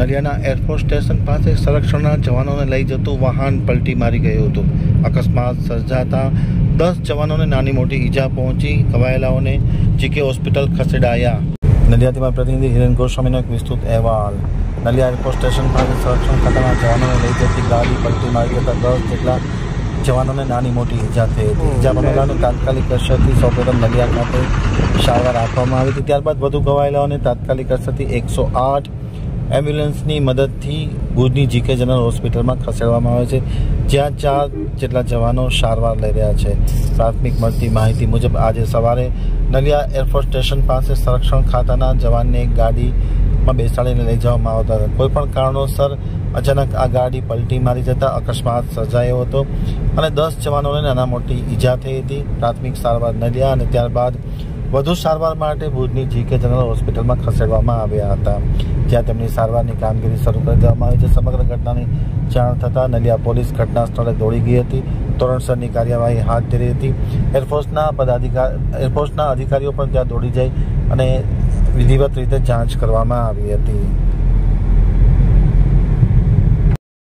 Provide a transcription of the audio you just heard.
નલિયાના air force station પાસે સંરક્ષણના જવાનોને લઈ જતું વાહન પલટી મારી ગયું હતું। અકસ્માત સર્જાતા 10 જવાનોને નાની મોટી ઈજા પહોંચી। ઘવાયેલાઓને જીકે હોસ્પિટલ ખસેડાયા। નલિયાથી પ્રતિનિધિ હિરેન ગોસ્વામીનો એક વિસ્તૃત અહેવાલ। નલિયા એરફોર્સ સ્ટેશન પાસે સંરક્ષણ ખાતાના જવાનોને લઈ જતી ગાડી પલટી મારી જતા 10 જેટલા જવાનોને નાની મોટી ઈજા થઈ હતી। ઈજા પામેલાઓને તાત્કાલિક અસરથી સૌપ્રથમ નલિયા ખાતે સારવાર આપવામાં આવી હતી। ત્યારબાદ વધુ ઘવાયેલાઓને તાત્કાલિક અસરથી 108 એમ્બ્યુલન્સની મદદથી ભુજની જીકે જનરલ હોસ્પિટલમાં ખસેડવામાં આવે છે, જ્યાં 4 જેટલા જવાનો સારવાર લઈ રહ્યા છે। પ્રાથમિક મળતી માહિતી મુજબ આજે સવારે નલિયા એરફોર્સ સ્ટેશન પાસે સંરક્ષણ ખાતાના જવાનને એક ગાડીમાં બેસાડીને લઈ જવામાં આવતા હતા। કોઈપણ કારણોસર અચાનક આ ગાડી પલટી મારી જતા અકસ્માત સર્જાયો હતો અને 10 જવાનોને નાના મોટી ઈજા થઈ હતી। પ્રાથમિક સારવાર નલિયા અને ત્યારબાદ વધુ સારવાર માટે ભુજની જીકે જનરલ હોસ્પિટલમાં ખસેડવામાં આવ્યા હતા, જ્યાં તેમની સારવારની કામગીરી શરૂ કરી દેવામાં આવી છે। સમગ્ર ઘટનાની જાણ થતાં નલિયા પોલીસ ઘટના સ્થળે દોડી ગઈ હતી, ધોરણસરની કાર્યવાહી હાથ ધરી હતી। એરફોર્સના અધિકારીઓ પણ ત્યાં દોડી જઈ અને વિધિવત રીતે જાંચ કરવામાં આવી હતી।